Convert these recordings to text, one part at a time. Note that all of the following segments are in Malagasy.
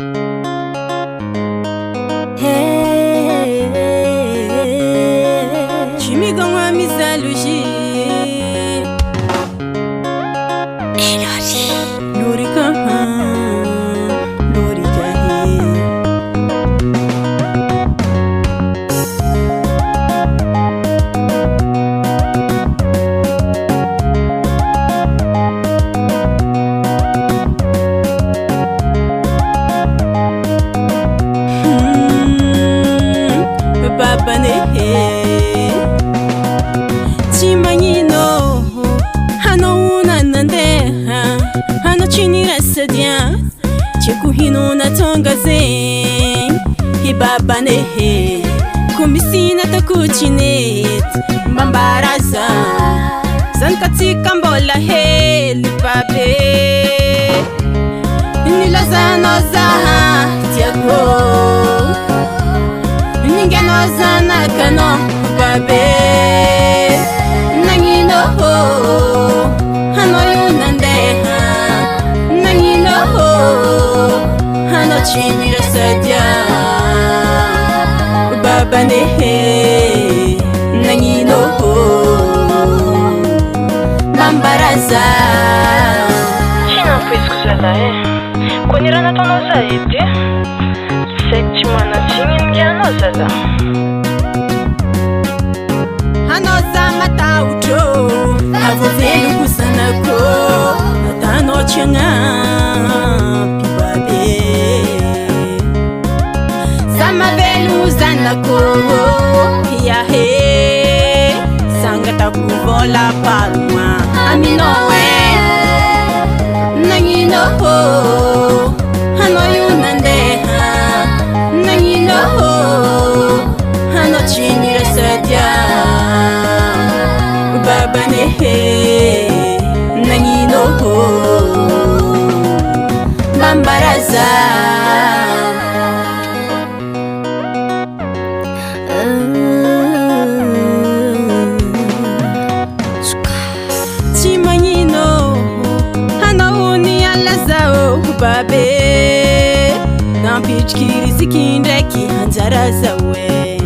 Tu m'y gagnes mes allogies. Lori Lori Timanino hano unanande hano chinira sadia chekuhino na tonga zen hibabane kumisina takuchinet mbambaraza zankatika mbola lipape nilazano zaha tiago ningeno kano babe nangino hano yunande nangino hano chinira sadia baba ne nangino mambaraza chino puisque konira na tono zaidi sekti mana chingin gyano zaza hanoza matauto avovelu kusanako natano chenga pibabe samavelu zanako yahe sangata kuvola palma aminowe nangino hano yunande nangino hano chinira sadia baba ne nangino bambaraza chimanyino hano uni alazao babe nampijkiri zikindeki hanjaraza we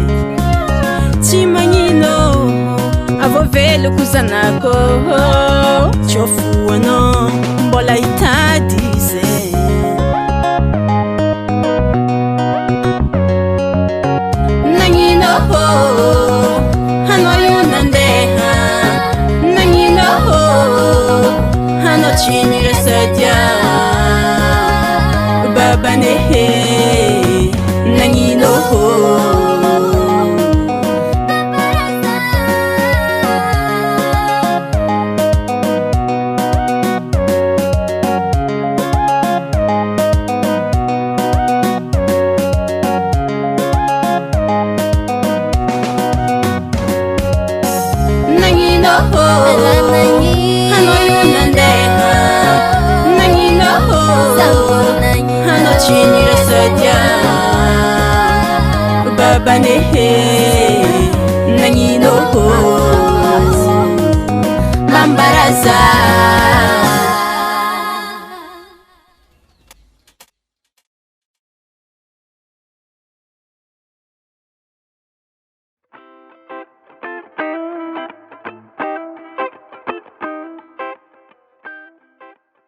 chimanyino avovelo kuzanako chofuano mbola itadize nangino hano yunande nangino hano chinira sadia baba ne nangino hano yunande nangino hano chinira sadia baba ne nangino mambaraza